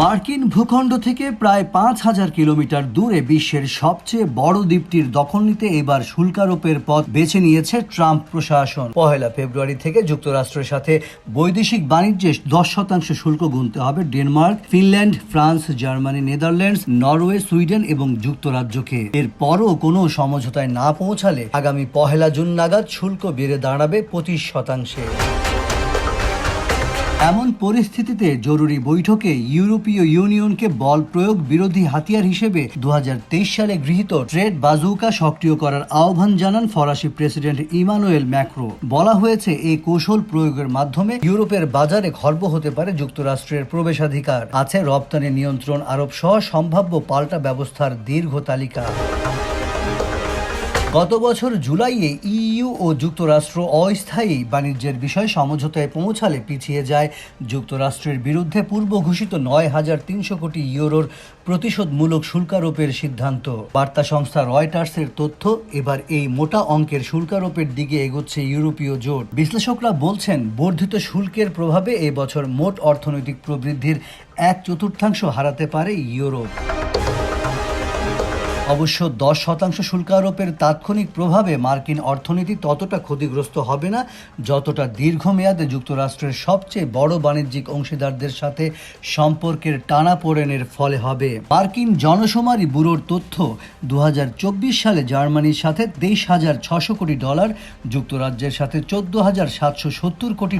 মার্কিন ভূখণ্ড থেকে প্রায় 5,000 কিলোমিটার দূরে বিশ্বের সবচেয়ে বড় দ্বীপটির দখল নিতে এবার শুল্কারোপের পথ বেছে নিয়েছে ট্রাম্প প্রশাসন। 1 ফেব্রুয়ারি থেকে যুক্তরাষ্ট্রের সাথে বৈদেশিক বাণিজ্যে 10% শুল্ক গুনতে হবে Denmark, Finland, France, Germany, Netherlands, Norway, Sweden এবং যুক্তরাজ্যকে। এরপরও কোনো সমঝোতায় না পৌঁছালে আগামী 1 জুন নাগাদ শুল্ক বেড়ে দাঁড়াবে 25%। এমন পরিস্থিতিতে জরুরি বৈঠকে ইউরোপীয় ইউনিয়নকে বল প্রয়োগ বিরোধী হাতিয়ার হিসেবে 2023 সালে গৃহীত ট্রেড বাজুকা সক্রিয় করার আহ্বান জানান ফরাসি প্রেসিডেন্ট ইমানুয়েল ম্যাক্রো। বলা হয়েছে এই কৌশল প্রয়োগের মাধ্যমে ইউরোপের বাজারে খর্ব হতে পারে যুক্তরাষ্ট্রের প্রবেশাধিকার, আছে রপ্তানি নিয়ন্ত্রণ আরোপ সহ সম্ভাব্য পাল্টা ব্যবস্থার দীর্ঘ তালিকা। গত বছর জুলাইয়ে ইইউ ও যুক্তরাষ্ট্র অস্থায়ী বাণিজ্যের বিষয়ে সমঝোতায় পৌঁছালে পিছিয়ে যায় যুক্তরাষ্ট্রের বিরুদ্ধে পূর্ব ঘোষিত 9,300 কোটি ইউরোর প্রতিশোধমূলক শুল্কারোপের সিদ্ধান্ত। বার্তা সংস্থা রয়টার্সের তথ্য, এবার এই মোটা অঙ্কের শুল্কারোপের দিকে এগোচ্ছে ইউরোপীয় জোট। বিশ্লেষকরা বলছেন, বর্ধিত শুল্কের প্রভাবে এবছর মোট অর্থনৈতিক প্রবৃদ্ধির 1/4 হারাতে পারে ইউরোপ। অবশ্য 10% শুল্ক আরোপের তাৎক্ষণিক প্রভাবে মার্কিন অর্থনীতি ততটা ক্ষতিগ্রস্ত হবে না যতটা দীর্ঘমেয়াদে যুক্তরাষ্ট্রের সবচেয়ে বড় বাণিজ্যিক অংশীদারদের সাথে সম্পর্কের টানাপোড়েনের ফলে হবে। মার্কিন জনশুমারি ব্যুরোর তথ্য, 2024 সালে জার্মানির সাথে $23,600 কোটি, যুক্তরাজ্যের সাথে $14,770 কোটি,